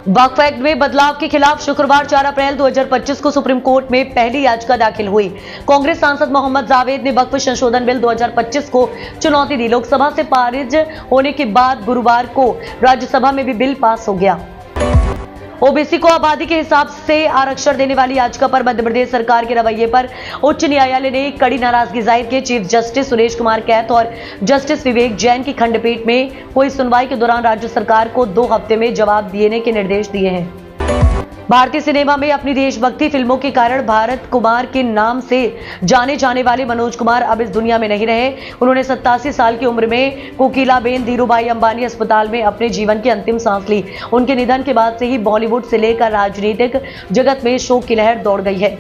वक्फ act में बदलाव के खिलाफ शुक्रवार 4 अप्रैल 2025 को सुप्रीम कोर्ट में पहली याचिका दाखिल हुई। कांग्रेस सांसद मोहम्मद जावेद ने वक्फ संशोधन बिल 2025 को चुनौती दी। लोकसभा से पारित होने के बाद गुरुवार को राज्यसभा में भी बिल पास हो गया। ओबीसी को आबादी के हिसाब से आरक्षण देने वाली याचिका पर मध्य प्रदेश सरकार के रवैये पर उच्च न्यायालय ने कड़ी नाराजगी जाहिर की। चीफ जस्टिस सुरेश कुमार कैथ और जस्टिस विवेक जैन की खंडपीठ में हुई सुनवाई के दौरान राज्य सरकार को 2 हफ्ते में जवाब देने के निर्देश दिए हैं। भारतीय सिनेमा में अपनी देशभक्ति फिल्मों के कारण भारत कुमार के नाम से जाने जाने वाले मनोज कुमार अब इस दुनिया में नहीं रहे। उन्होंने 87 साल की उम्र में कोकिलाबेन धीरूभाई अंबानी अस्पताल में अपने जीवन की अंतिम सांस ली। उनके निधन के बाद से ही बॉलीवुड से लेकर राजनीतिक जगत में शोक की लहर दौड़ गई है।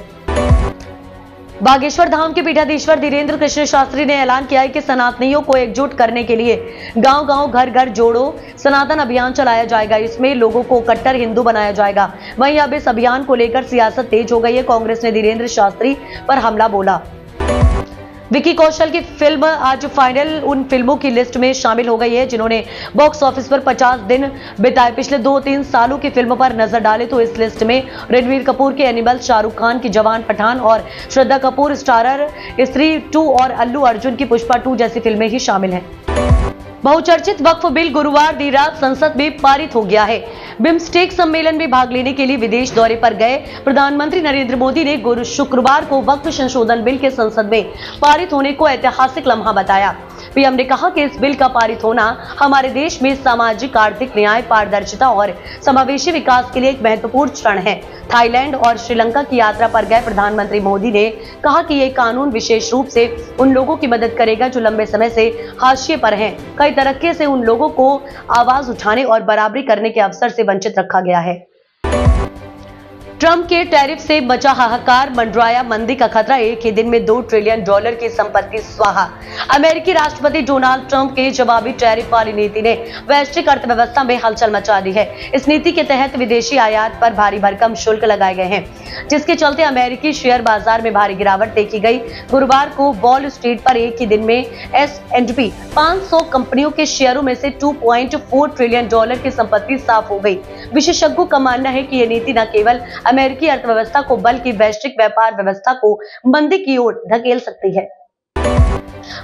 बागेश्वर धाम के पीठाधीश्वर धीरेन्द्र कृष्ण शास्त्री ने ऐलान किया है कि सनातनियों को एकजुट करने के लिए गांव-गांव घर-घर जोड़ो सनातन अभियान चलाया जाएगा। इसमें लोगों को कट्टर हिंदू बनाया जाएगा। वहीं अब इस अभियान को लेकर सियासत तेज हो गई है। कांग्रेस ने धीरेन्द्र शास्त्री पर हमला बोला। विकी कौशल की फिल्म आज फाइनल उन फिल्मों की लिस्ट में शामिल हो गई है जिन्होंने बॉक्स ऑफिस पर 50 दिन बिताए। पिछले 2-3 सालों की फिल्म पर नजर डाले तो इस लिस्ट में रणवीर कपूर के एनिमल, शाहरुख खान की जवान, पठान और श्रद्धा कपूर स्टारर स्त्री 2 और अल्लू अर्जुन की पुष्पा 2 जैसी फिल्में ही शामिल हैं। बहुचर्चित वक्फ बिल गुरुवार देर रात संसद में पारित हो गया है। बिम्स्टेक सम्मेलन में भाग लेने के लिए विदेश दौरे पर गए प्रधानमंत्री नरेंद्र मोदी ने शुक्रवार को वक्फ संशोधन बिल के संसद में पारित होने को ऐतिहासिक लम्हा बताया। पीएम ने कहा कि इस बिल का पारित होना हमारे देश में सामाजिक, आर्थिक न्याय, पारदर्शिता और समावेशी विकास के लिए एक महत्वपूर्ण क्षण है। थाईलैंड और श्रीलंका की यात्रा पर गए प्रधानमंत्री मोदी ने कहा कि ये कानून विशेष रूप से उन लोगों की मदद करेगा जो लंबे समय से हाशिए पर हैं। कई तरीके से उन लोगों को आवाज उठाने और बराबरी करने के अवसर से वंचित रखा गया है। ट्रंप के टैरिफ से बचा हाहाकार, मंडराया मंदी का खतरा। एक ही दिन में $2 ट्रिलियन की संपत्ति स्वाहा। अमेरिकी राष्ट्रपति डोनाल्ड ट्रंप के जवाबी टैरिफ वाली नीति ने वैश्विक अर्थव्यवस्था में हलचल मचा दी है। इस नीति के तहत विदेशी आयात पर भारी भरकम शुल्क लगाए गए हैं, जिसके चलते अमेरिकी शेयर बाजार में भारी गिरावट देखी गई। गुरुवार को वॉल स्ट्रीट पर एक ही दिन में S&P 500 कंपनियों के शेयरों में से $2.4 ट्रिलियन की संपत्ति साफ हो गई। विशेषज्ञों का मानना है कि यह नीति न केवल अमेरिकी अर्थव्यवस्था को बल्कि वैश्विक व्यापार व्यवस्था को मंदी की ओर धकेल सकती है।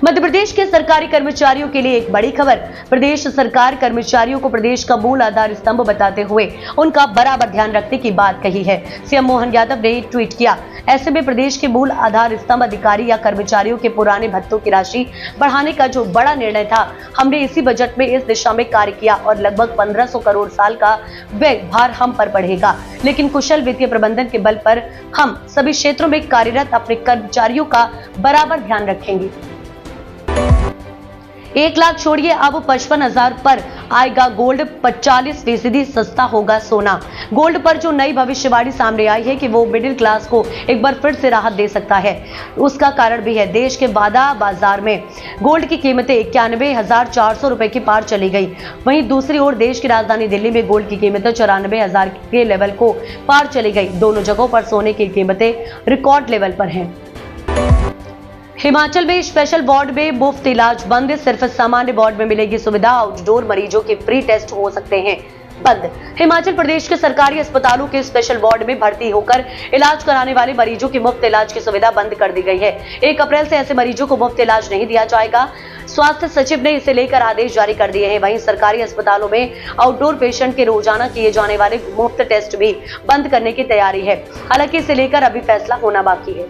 मध्य प्रदेश के सरकारी कर्मचारियों के लिए एक बड़ी खबर। प्रदेश सरकार कर्मचारियों को प्रदेश का मूल आधार स्तंभ बताते हुए उनका बराबर ध्यान रखने की बात कही है। सीएम मोहन यादव ने ट्वीट किया, ऐसे में प्रदेश के मूल आधार स्तंभ अधिकारी या कर्मचारियों के पुराने भत्तों की राशि बढ़ाने का जो बड़ा निर्णय था, हमने इसी बजट में इस दिशा में कार्य किया और लगभग 1500 करोड़ साल का व्यय भार हम पर बढ़ेगा। लेकिन कुशल वित्तीय प्रबंधन के बल पर हम सभी क्षेत्रों में कार्यरत अपने कर्मचारियों का बराबर ध्यान रखेंगे। 1 लाख छोड़िए, अब 55,000 पर आएगा गोल्ड, 45% सस्ता होगा सोना। गोल्ड पर जो नई भविष्यवाणी सामने आई है कि वो मिडिल क्लास को एक बार फिर से राहत दे सकता है, उसका कारण भी है। देश के बाजार में गोल्ड की कीमतें 91,400 रुपए की पार चली गई। वहीं दूसरी ओर देश की राजधानी दिल्ली में गोल्ड की कीमतें 94,000 के लेवल को पार चली गई। दोनों जगहों पर सोने की कीमतें रिकॉर्ड लेवल पर हैं। हिमाचल में स्पेशल वार्ड में मुफ्त इलाज बंद, सिर्फ सामान्य वार्ड में मिलेगी सुविधा। आउटडोर मरीजों के फ्री टेस्ट हो सकते हैं बंद। हिमाचल प्रदेश के सरकारी अस्पतालों के स्पेशल वार्ड में भर्ती होकर इलाज कराने वाले मरीजों की मुफ्त इलाज की सुविधा बंद कर दी गई है। 1 अप्रैल से ऐसे मरीजों को मुफ्त इलाज नहीं दिया जाएगा। स्वास्थ्य सचिव ने इसे लेकर आदेश जारी कर दिए हैं। वहीं सरकारी अस्पतालों में आउटडोर पेशेंट के रोजाना किए जाने वाले मुफ्त टेस्ट भी बंद करने की तैयारी है। हालांकि इसे लेकर अभी फैसला होना बाकी है।